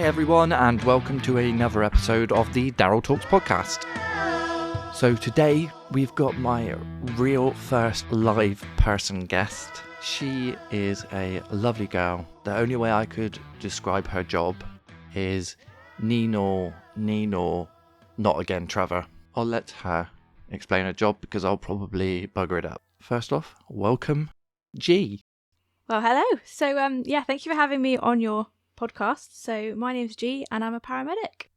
everyone, and welcome to another episode of the Daryl Talks podcast. So today we've got my real first live person guest. She is a lovely girl. The only way I could describe her job is Nino, not again Trevor. I'll let her explain her job because I'll probably bugger it up. First off, welcome, G. Well, hello. So, thank you for having me on your podcast. So, my name's G and I'm a paramedic.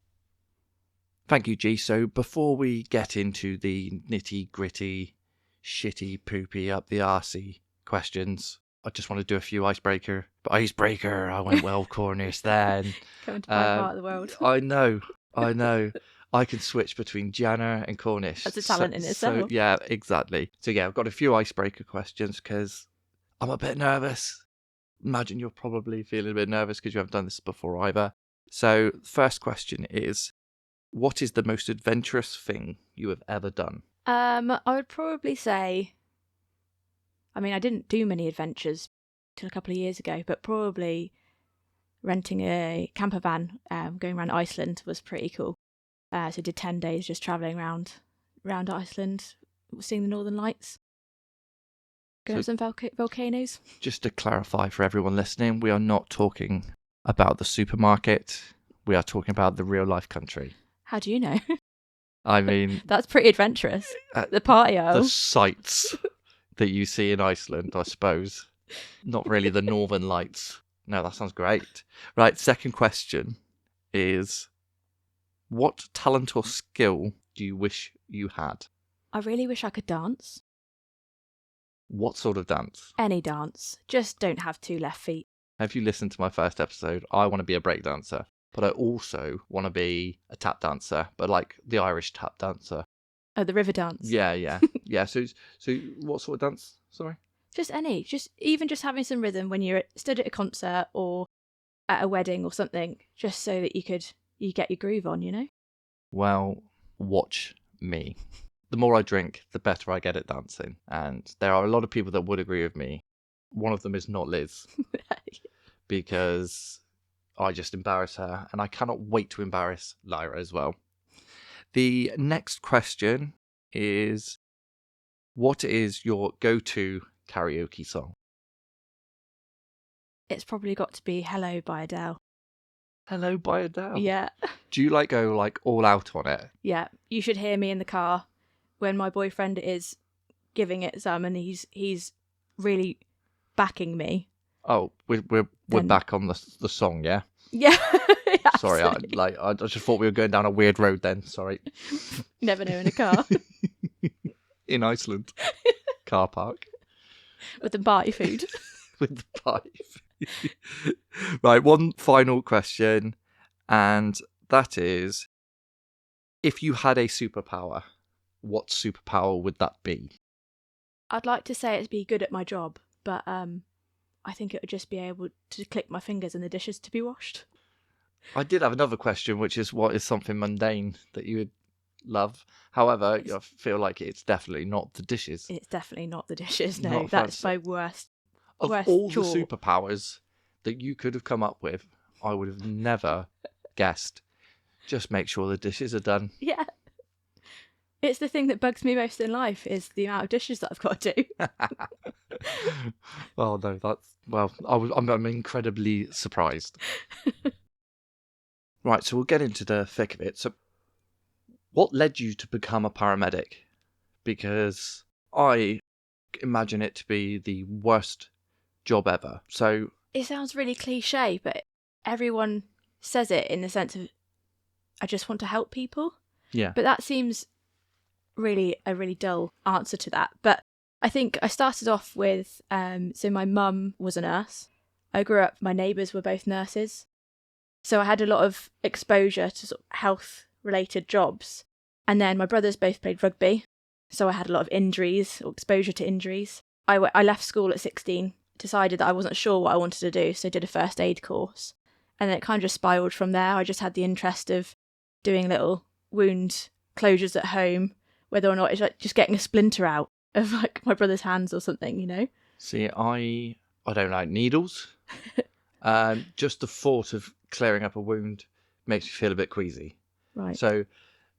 Thank you, G. So, before we get into the nitty-gritty, shitty, poopy, up the arsey questions, I just want to do a few icebreaker. But icebreaker, I went well Cornish then. Coming to my part of the world. I know. I can switch between Janner and Cornish. That's a talent in itself. So, yeah, exactly. So, yeah, I've got a few icebreaker questions because I'm a bit nervous. Imagine you're probably feeling a bit nervous because you haven't done this before either. So, first question is, what is the most adventurous thing you have ever done? I would probably say, I didn't do many adventures till a couple of years ago, but probably renting a camper van, going around Iceland was pretty cool. So I did 10 days just travelling around Iceland, seeing the Northern Lights. Going to some volcanoes. Just to clarify for everyone listening, we are not talking about the supermarket. We are talking about the real life country. How do you know? I mean... That's pretty adventurous. The party aisle. The sights that you see in Iceland, I suppose. Not really the Northern Lights. No, that sounds great. Right, second question is, what talent or skill do you wish you had? I really wish I could dance. What sort of dance? Any dance. Just don't have two left feet. Have you listened to my first episode? I want to be a break dancer, but I also want to be a tap dancer, but like the Irish tap dancer. Oh, the river dance. Yeah. Yeah, so what sort of dance? Sorry? Just any. Just having some rhythm when you're stood at a concert or at a wedding or something, just so that you get your groove on, you know? Well, watch me. The more I drink, the better I get at dancing. And there are a lot of people that would agree with me. One of them is not Liz. Because I just embarrass her. And I cannot wait to embarrass Lyra as well. The next question is, what is your go-to karaoke song? It's probably got to be Hello by Adele. Hello by Adele? Yeah. Do you go all out on it? Yeah. You should hear me in the car when my boyfriend is giving it some and he's really backing me. Oh, we're back on the song, yeah? Yeah. Sorry, I just thought we were going down a weird road then. Sorry. You never know in a car. In Iceland. Car park. With the party food. With the party food. Right, one final question, and that is, if you had a superpower, what superpower would that be? I'd like to say it'd be good at my job, but I think it would just be able to click my fingers and the dishes to be washed. I did have another question, which is, what is something mundane that you would love? However, I feel like it's definitely not the dishes. It's definitely not the dishes, no. That's my worst Of all the superpowers that you could have come up with, I would have never guessed. Just make sure the dishes are done. Yeah. It's the thing that bugs me most in life is the amount of dishes that I've got to do. Oh no, I'm incredibly surprised. Right, so we'll get into the thick of it. So, what led you to become a paramedic? Because I imagine it to be the worst job ever. So it sounds really cliche, but everyone says it in the sense of, I just want to help people. Yeah. But that seems really a really dull answer to that. But I think I started off with, so my mum was a nurse. I grew up, my neighbours were both nurses. So I had a lot of exposure to sort of health-related jobs. And then my brothers both played rugby. So I had a lot of injuries or exposure to injuries. I left school at 16, decided that I wasn't sure what I wanted to do, so I did a first aid course. And then it kind of just spiralled from there. I just had the interest of doing little wound closures at home, whether or not it's like just getting a splinter out of like my brother's hands or something, you know? See, I don't like needles. Just the thought of clearing up a wound makes me feel a bit queasy. Right. So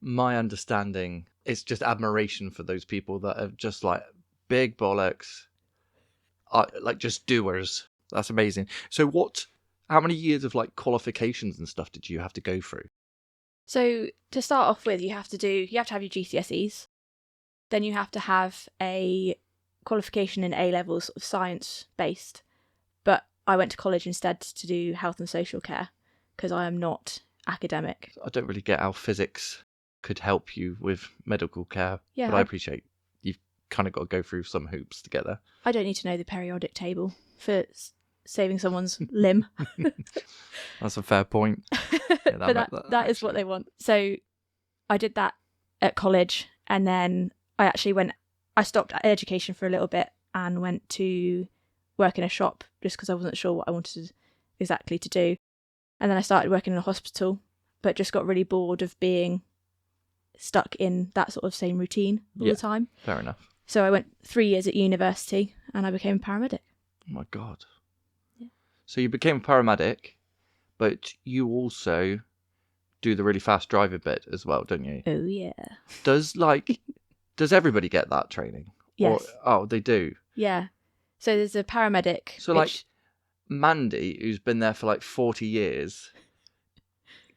my understanding is just admiration for those people that are just like big bollocks, like just doers. That's amazing. So how many years of like qualifications and stuff did you have to go through? So to start off with, you have to have your GCSEs. Then you have to have a qualification in A-levels, sort of science-based. But I went to college instead to do health and social care because I am not academic. I don't really get how physics could help you with medical care, Yeah, but I appreciate you've kind of got to go through some hoops to get there. I don't need to know the periodic table for saving someone's limb. That's a fair point. Yeah, But that is what they want. So I did that at college, and then I stopped education for a little bit and went to work in a shop just because I wasn't sure what I wanted exactly to do. And then I started working in a hospital, but just got really bored of being stuck in that sort of same routine all the time. Fair enough. So I went 3 years at university and I became a paramedic. Oh my God. Yeah. So you became a paramedic, but you also do the really fast driving bit as well, don't you? Oh, yeah. Does everybody get that training? Yes. They do? Yeah. So there's a paramedic. So like Mandy, who's been there for like 40 years,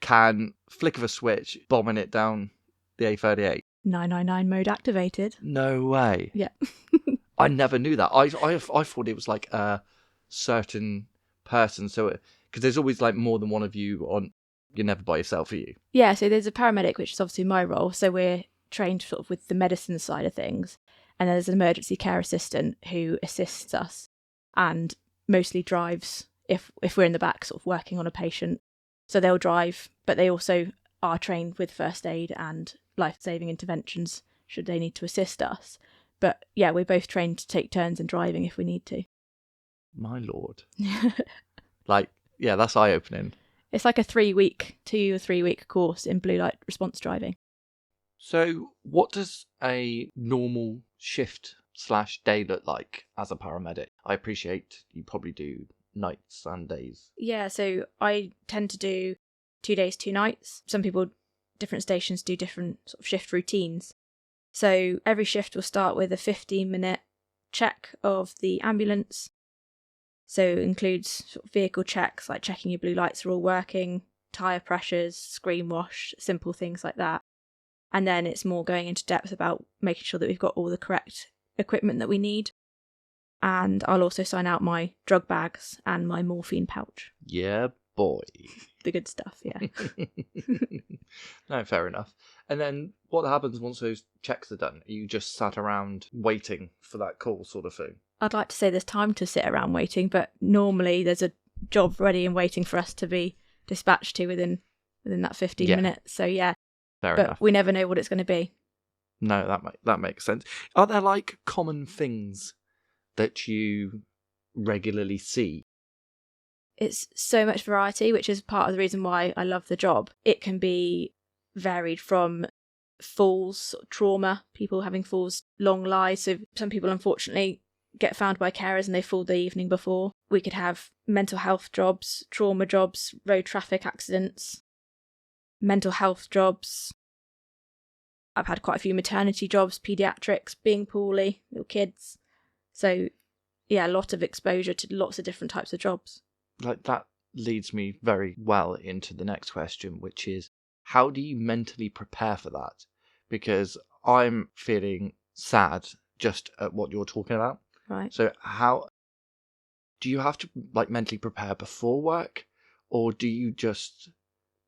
can flick of a switch, bombing it down the A38. 999 mode activated. No way. Yeah. I never knew that. I thought it was like a certain person. So because there's always like more than one of you on. You're never by yourself, are you? Yeah. So there's a paramedic, which is obviously my role. So we're trained sort of with the medicine side of things, and there's an emergency care assistant who assists us and mostly drives if we're in the back sort of working on a patient. So they'll drive, but they also are trained with first aid and life-saving interventions should they need to assist us. But yeah, we're both trained to take turns in driving if we need to. My lord. Like, yeah, that's eye-opening. It's like a 2 or 3 week course in blue light response driving. So what does a normal shift/day look like as a paramedic? I appreciate you probably do nights and days. Yeah, so I tend to do 2 days, 2 nights. Some people, different stations do different sort of shift routines. So every shift will start with a 15-minute check of the ambulance. So it includes sort of vehicle checks, like checking your blue lights are all working, tyre pressures, screen wash, simple things like that. And then it's more going into depth about making sure that we've got all the correct equipment that we need. And I'll also sign out my drug bags and my morphine pouch. Yeah, boy. The good stuff, yeah. No, fair enough. And then what happens once those checks are done? Are you just sat around waiting for that call sort of thing? I'd like to say there's time to sit around waiting, but normally there's a job ready and waiting for us to be dispatched to within that 15 minutes. So yeah, fair but enough. We never know what it's going to be. No, that makes sense. Are there like common things that you regularly see? It's so much variety, which is part of the reason why I love the job. It can be varied from falls, trauma, people having falls, long lies. So some people unfortunately get found by carers and they fall the evening before. We could have mental health jobs, trauma jobs, road traffic accidents, mental health jobs. I've had quite a few maternity jobs, paediatrics, being poorly, little kids. So yeah, a lot of exposure to lots of different types of jobs. Like that leads me very well into the next question, which is how do you mentally prepare for that? Because I'm feeling sad just at what you're talking about. Right. So how do you have to like mentally prepare before work, or do you just,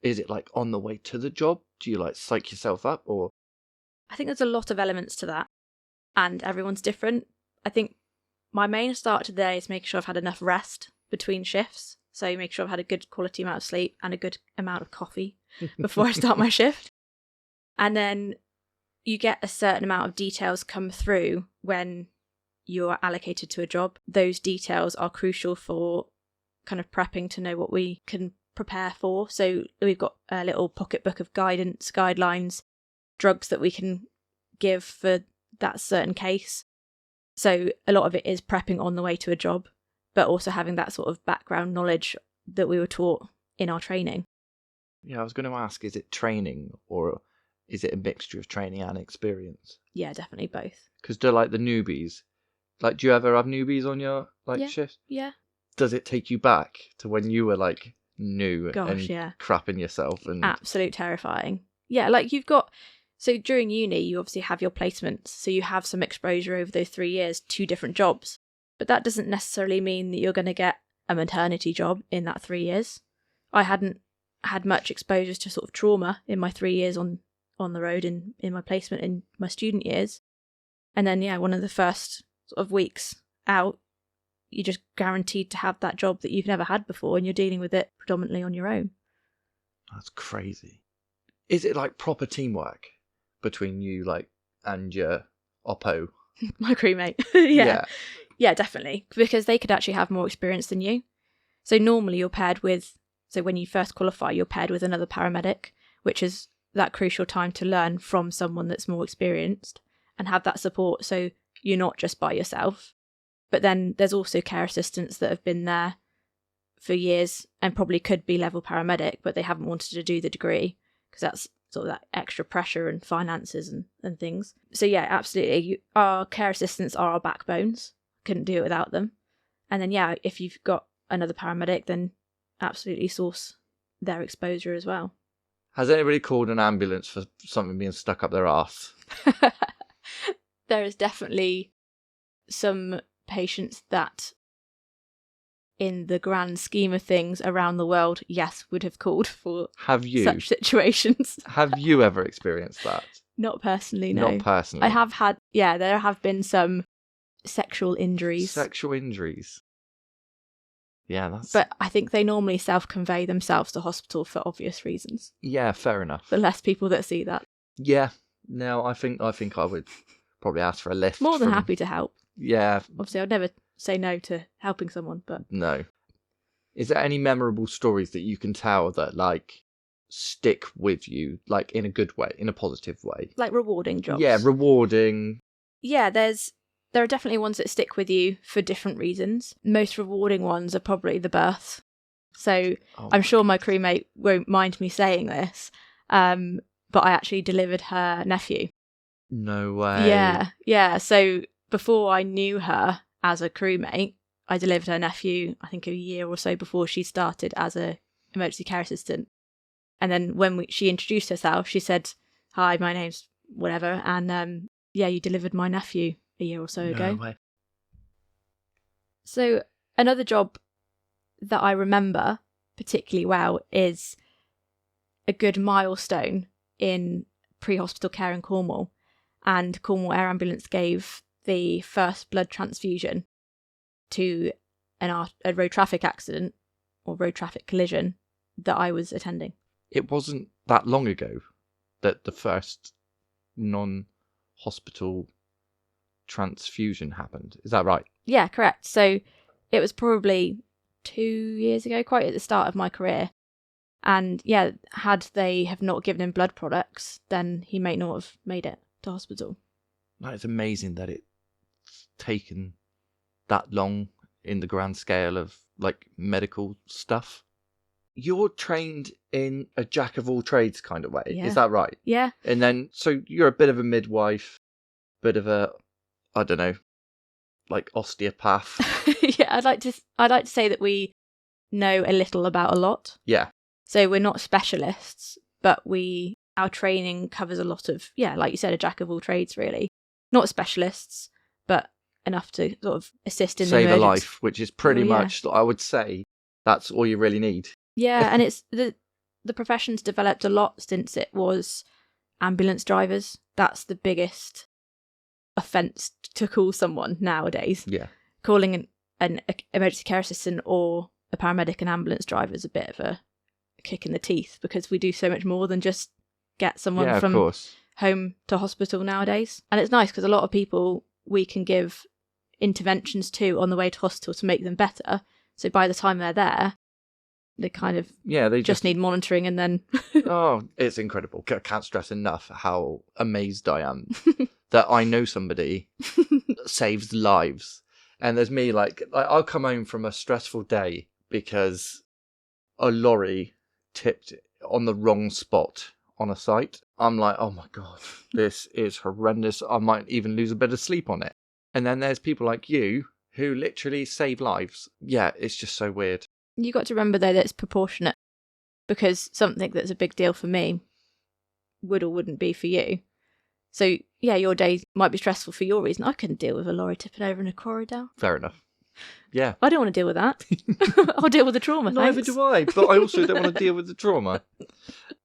is it like on the way to the job? Do you like psych yourself up, or? I think there's a lot of elements to that, and everyone's different. I think my main start today is making sure I've had enough rest between shifts. So make sure I've had a good quality amount of sleep and a good amount of coffee before I start my shift. And then you get a certain amount of details come through when you're allocated to a job. Those details are crucial for kind of prepping to know what we can prepare for. So we've got a little pocketbook of guidance, guidelines, drugs that we can give for that certain case. So a lot of it is prepping on the way to a job, but also having that sort of background knowledge that we were taught in our training. Yeah, I was going to ask, is it training or is it a mixture of training and experience? Yeah, definitely both. Because do like the newbies, like, do you ever have newbies on your shift? Yeah. Does it take you back to when you were like new Gosh, and yeah. crapping yourself? And Absolute terrifying. Yeah, like you've got, so during uni, you obviously have your placements. So you have some exposure over those 3 years to different jobs. But that doesn't necessarily mean that you're going to get a maternity job in that 3 years. I hadn't had much exposure to sort of trauma in my 3 years on the road in my placement in my student years. And then, yeah, one of the first sort of weeks out, you're just guaranteed to have that job that you've never had before, and you're dealing with it predominantly on your own. That's crazy. Is it like proper teamwork between you, like, and your oppo? My crewmate. Yeah, definitely. Because they could actually have more experience than you. So normally you're paired with, so when you first qualify, you're paired with another paramedic, which is that crucial time to learn from someone that's more experienced and have that support, so you're not just by yourself. But then there's also care assistants that have been there for years and probably could be level paramedic, but they haven't wanted to do the degree because that's sort of that extra pressure and finances and things. So yeah, absolutely. Our care assistants are our backbones. Couldn't do it without them. And then, yeah, if you've got another paramedic, then absolutely source their exposure as well. Has anybody called an ambulance for something being stuck up their arse? There is definitely some patients that, in the grand scheme of things around the world, yes, would have called for such situations. Have you ever experienced that? Not personally, no. Not personally. I have had, yeah, there have been some sexual injuries. Sexual injuries. Yeah, that's... But I think they normally self-convey themselves to hospital for obvious reasons. Yeah, fair enough. The less people that see that. Yeah. No, I think I would probably ask for a lift. More than happy to help. Yeah. Obviously, I'd never say no to helping someone, but... No. Is there any memorable stories that you can tell that, like, stick with you, like, in a good way, in a positive way? Like rewarding jobs? Yeah, rewarding. Yeah, there are definitely ones that stick with you for different reasons. Most rewarding ones are probably the births. So I'm sure my crewmate won't mind me saying this, but I actually delivered her nephew. No way. Yeah. So before I knew her as a crewmate, I delivered her nephew, I think a year or so before she started as a emergency care assistant. And then when she introduced herself, she said, "Hi, my name's whatever," and yeah, you delivered my nephew a year or so ago. No way. So another job that I remember particularly well is a good milestone in pre-hospital care in Cornwall, and Cornwall Air Ambulance gave the first blood transfusion to a road traffic accident or road traffic collision that I was attending. It wasn't that long ago that the first non-hospital transfusion happened. Is that right? Yeah, correct. So it was probably 2 years ago, quite at the start of my career. And yeah, had they have not given him blood products, then he may not have made it to hospital. It's amazing that it's taken that long in the grand scale of, like, medical stuff. You're trained in a jack of all trades kind of way. Yeah. Is that right? Yeah. And then, so you're a bit of a midwife, bit of a, I don't know, like osteopath. Yeah, I'd like to say that we know a little about a lot. Yeah. So we're not specialists, but our training covers a lot of, yeah, like you said, a jack of all trades, really. Not specialists, but enough to sort of assist in Save the a life, which is pretty yeah. much, I would say, that's all you really need. Yeah, and it's the profession's developed a lot since it was ambulance drivers. That's the biggest offence to call someone nowadays. Yeah. Calling an emergency care assistant or a paramedic an ambulance driver is a bit of a kick in the teeth, because we do so much more than just get someone from home to hospital nowadays. And it's nice because a lot of people we can give interventions to on the way to hospital to make them better. So by the time they're there, they kind of they just need monitoring, and then oh, it's incredible. I can't stress enough how amazed I am that I know somebody that saves lives. And there's me, like I'll come home from a stressful day because a lorry tipped on the wrong spot on a site, I'm like, oh my God, this is horrendous. I might even lose a bit of sleep on it. And then there's people like you who literally save lives. Yeah, it's just so weird. You got to remember, though, that it's proportionate, because something that's a big deal for me would or wouldn't be for you. So, yeah, your day might be stressful for your reason. I couldn't deal with a lorry tipping over in a corridor. Fair enough. Yeah. I don't want to deal with that. I'll deal with the trauma, Neither thanks. do I, but I also don't want to deal with the trauma.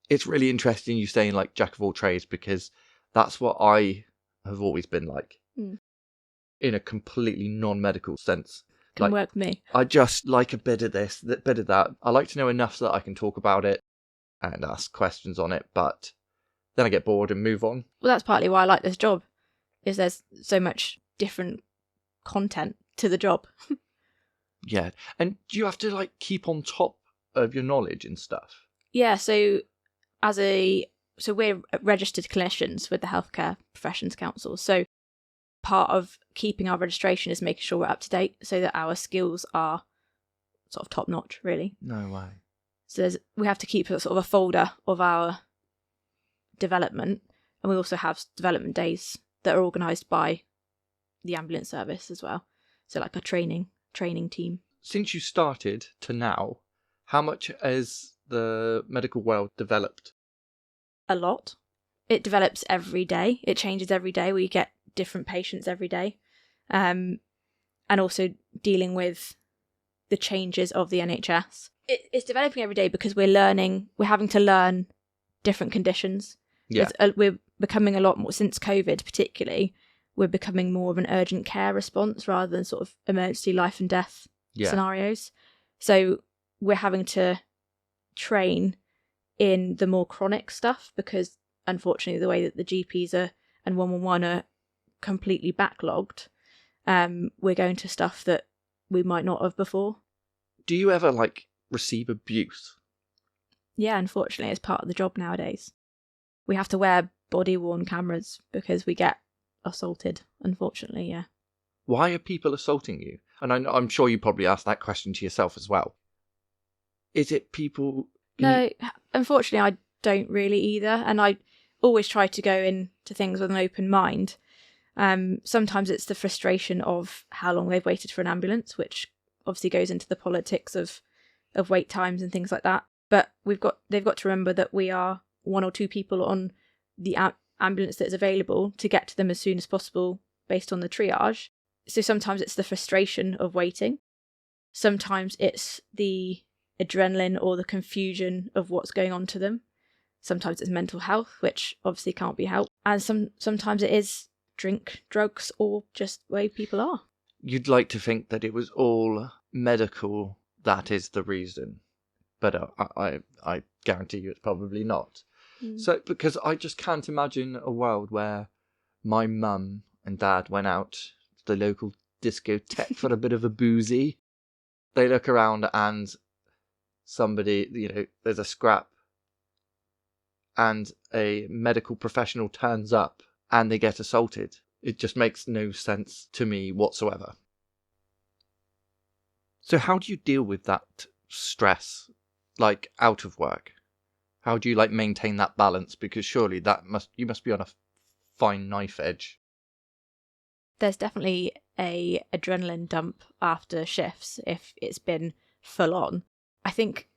It's really interesting you saying, like, jack of all trades, because that's what I have always been like. In a completely non-medical sense. Can work with me. I just like a bit of this, a bit of that. I like to know enough so that I can talk about it and ask questions on it, but then I get bored and move on. Well, that's partly why I like this job, is there's so much different content to the job. Yeah. And do you have to, like, keep on top of your knowledge and stuff? Yeah, so we're registered clinicians with the Healthcare Professions Council. So part of keeping our registration is making sure we're up to date so that our skills are sort of top notch, really. No way. So we have to keep a sort of a folder of our development, and we also have development days that are organised by the ambulance service as well. So like a training team. Since you started to now, how much has the medical world developed? A lot. It develops every day. It changes every day. We get different patients every day. And also dealing with the changes of the NHS. It's developing every day because we're having to learn different conditions. Yeah. We're becoming a lot more, since COVID particularly, we're becoming more of an urgent care response rather than sort of emergency life and death scenarios. So we're having to train in the more chronic stuff because, unfortunately, the way that the GPs and 111 are completely backlogged, we're going to stuff that we might not have before. Do you ever, like, receive abuse? Yeah, unfortunately, it's part of the job nowadays. We have to wear body-worn cameras because we get assaulted, unfortunately, yeah. Why are people assaulting you? And I'm sure you probably asked that question to yourself as well. Is it people... No, unfortunately, I don't really either. And I always try to go into things with an open mind. Sometimes it's the frustration of how long they've waited for an ambulance, which obviously goes into the politics of wait times and things like that. But they've got to remember that we are one or two people on the ambulance that is available to get to them as soon as possible based on the triage. So sometimes it's the frustration of waiting. Sometimes it's the adrenaline or the confusion of what's going on to them. Sometimes it's mental health, which obviously can't be helped. And sometimes it is drink, drugs, or just the way people are. You'd like to think that it was all medical, that is the reason. But I guarantee you it's probably not. So, because I just can't imagine a world where my mum and dad went out to the local discotheque for a bit of a boozy. They look around and somebody, there's a scrap and a medical professional turns up and they get assaulted. It just makes no sense to me whatsoever. So how do you deal with that stress, like, out of work? How do you, like, maintain that balance? Because surely you must be on a fine knife edge. There's definitely a adrenaline dump after shifts if it's been full on. I think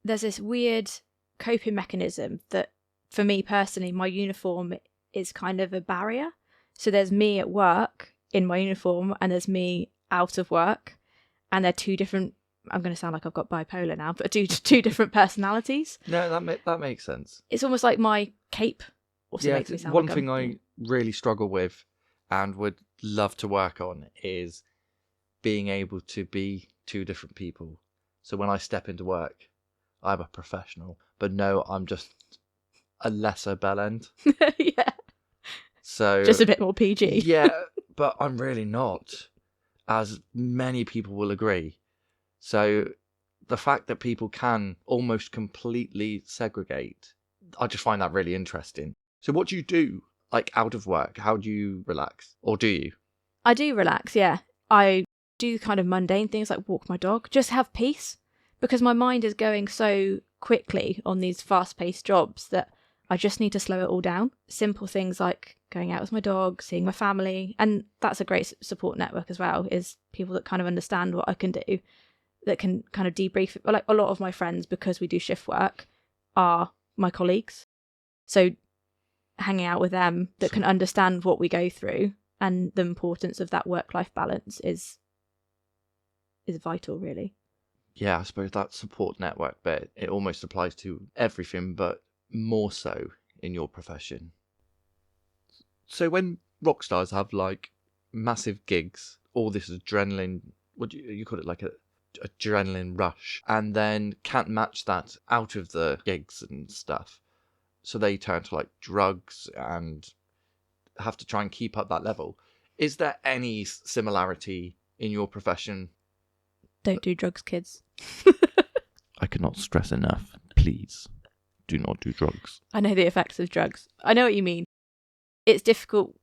there's this weird coping mechanism that, for me personally, my uniform is kind of a barrier. So there's me at work in my uniform and there's me out of work. And they're two different, I'm going to sound like I've got bipolar now, but two different personalities. No, that makes sense. It's almost like my cape also makes me sound like one thing I really struggle with and would love to work on is being able to be two different people. So when I step into work, I'm a professional, but no, I'm just a lesser bellend. Yeah. So just a bit more PG. Yeah, but I'm really not, as many people will agree. So the fact that people can almost completely segregate, I just find that really interesting. So what do you do, like, out of work? How do you relax? Or do you? I do relax, yeah. I do kind of mundane things like walk my dog, just have peace. because my mind is going so quickly on these fast-paced jobs that I just need to slow it all down. Simple things like going out with my dog, seeing my family, and that's a great support network as well, is people that kind of understand what I can do, that can kind of debrief. Like a lot of my friends, because we do shift work, are my colleagues. So hanging out with them that can understand what we go through and the importance of that work-life balance is vital, really. Yeah, I suppose that support network bit, it almost applies to everything, but more so in your profession. So when rock stars have like massive gigs, all this adrenaline, what do you call it, like a adrenaline rush, and then can't match that out of the gigs and stuff, so they turn to like drugs and have to try and keep up that level. Is there any similarity in your profession? Don't do drugs, kids. I cannot stress enough, please do not do drugs. I know the effects of drugs. I know what you mean. It's difficult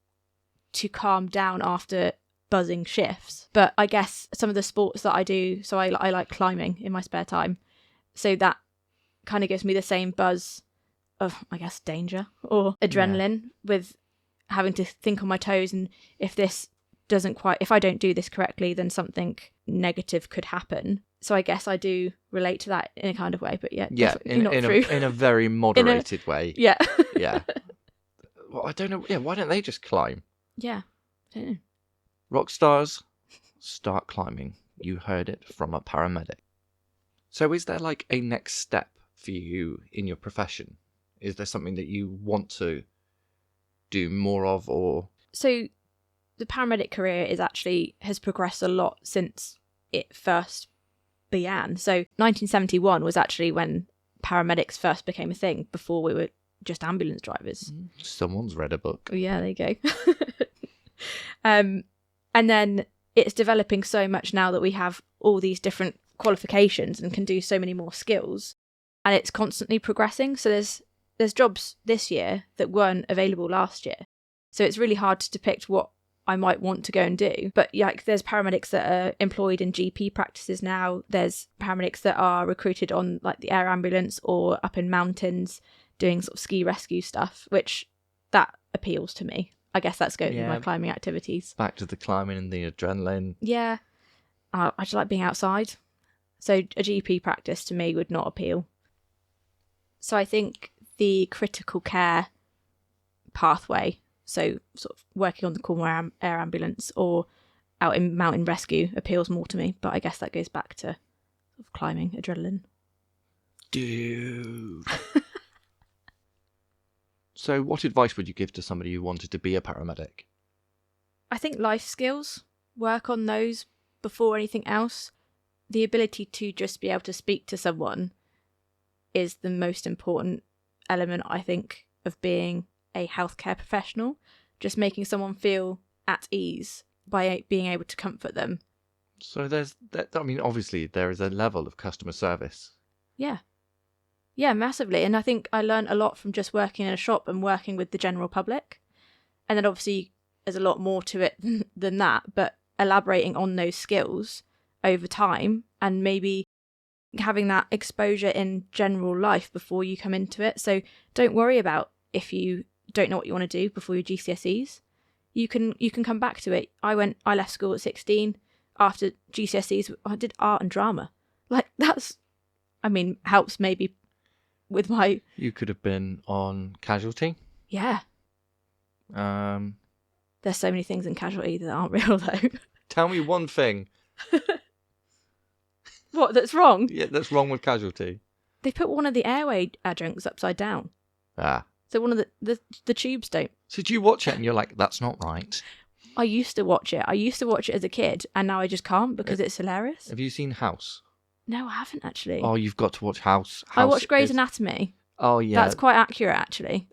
to calm down after buzzing shifts, but I guess some of the sports that I do, so I like climbing in my spare time, so that kind of gives me the same buzz of, I guess, danger or adrenaline, with having to think on my toes, and if I don't do this correctly, then something negative could happen. So I guess I do relate to that in a kind of way, but in a very moderated way. Yeah. Yeah. Well, I don't know. Yeah, why don't they just climb? Yeah, I don't know. Rock stars, start climbing. You heard it from a paramedic. So is there like a next step for you in your profession? Is there something that you want to do more of, or? So the paramedic career has progressed a lot since it first began. So 1971 was actually when paramedics first became a thing, before we were just ambulance drivers. Someone's read a book. Oh yeah, there you go. And then it's developing so much now that we have all these different qualifications and can do so many more skills, and it's constantly progressing. So there's jobs this year that weren't available last year. So it's really hard to depict what I might want to go and do. But like, there's paramedics that are employed in GP practices now. There's paramedics that are recruited on like the air ambulance or up in mountains doing sort of ski rescue stuff, which that appeals to me. I guess that's going with my climbing activities. Back to the climbing and the adrenaline. Yeah. I just like being outside. So a GP practice to me would not appeal. So I think the critical care pathway, so sort of working on the Cornwall Air Ambulance or out in mountain rescue, appeals more to me. But I guess that goes back to sort of climbing, adrenaline. Dude. So what advice would you give to somebody who wanted to be a paramedic? I think life skills, work on those before anything else. The ability to just be able to speak to someone is the most important element, I think, of being a healthcare professional. Just making someone feel at ease by being able to comfort them. So there's that. I mean, obviously there is a level of customer service. Yeah. Yeah, massively. And I think I learned a lot from just working in a shop and working with the general public. And then obviously there's a lot more to it than that, but elaborating on those skills over time and maybe having that exposure in general life before you come into it. So don't worry about if you don't know what you want to do before your GCSEs. You can come back to it. I left school at 16. After GCSEs, I did art and drama. Like, helps maybe with my... You could have been on Casualty. Yeah. There's so many things in Casualty that aren't real, though. Tell me one thing. What, that's wrong? Yeah, that's wrong with Casualty. They put one of the airway adjuncts upside down. Ah. So one of the tubes don't. So do you watch it and you're like, that's not right? I used to watch it. I used to watch it as a kid, and now I just can't because it's hilarious. Have you seen House? No, I haven't actually. Oh, you've got to watch House. I watched Grey's Anatomy. Oh, yeah. That's quite accurate, actually.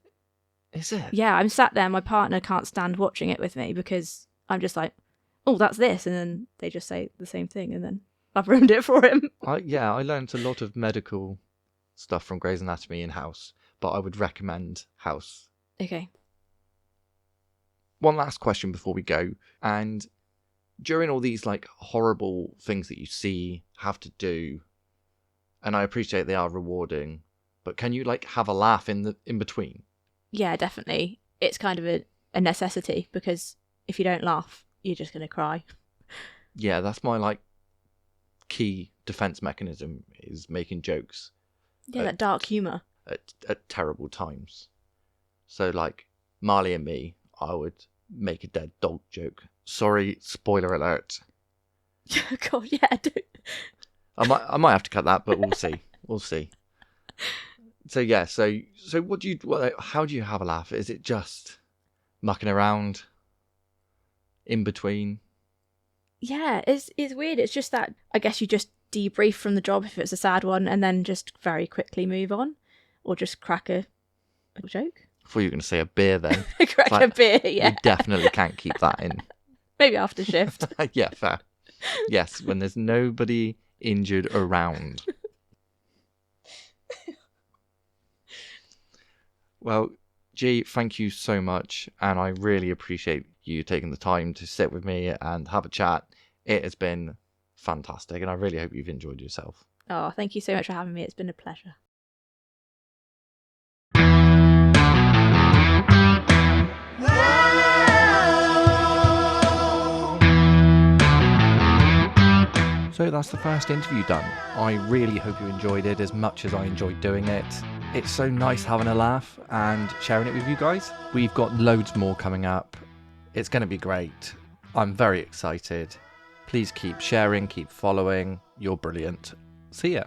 Is it? Yeah, I'm sat there. My partner can't stand watching it with me because I'm just like, oh, that's this. And then they just say the same thing, and then I've ruined it for him. I learned a lot of medical stuff from Grey's Anatomy in House, but I would recommend House. Okay. One last question before we go. And during all these like horrible things that you see, have to do, and I appreciate they are rewarding, but can you like have a laugh in between? Yeah, definitely. It's kind of a necessity, because if you don't laugh, you're just going to cry. Yeah, that's my like key defense mechanism, is making jokes. Yeah, that dark humour. At terrible times. So like Marley and Me, I would make a dead dog joke. Sorry, spoiler alert. God, yeah. I might have to cut that, but we'll see. We'll see. So yeah, so how do you have a laugh? Is it just mucking around in between? Yeah, it's weird. It's just that I guess you just debrief from the job if it's a sad one, and then just very quickly move on, or just crack a joke. I thought you were going to say a beer then. Crack a beer, yeah. You definitely can't keep that in. Maybe after shift. Yeah, fair. Yes, when there's nobody injured around. Well, G, thank you so much, and I really appreciate you taking the time to sit with me and have a chat. It has been fantastic, and I really hope you've enjoyed yourself. Oh, thank you so much for having me. It's been a pleasure. So that's the first interview done. I really hope you enjoyed it as much as I enjoyed doing it. It's so nice having a laugh and sharing it with you guys. We've got loads more coming up. It's going to be great. I'm very excited. Please keep sharing, keep following. You're brilliant. See ya.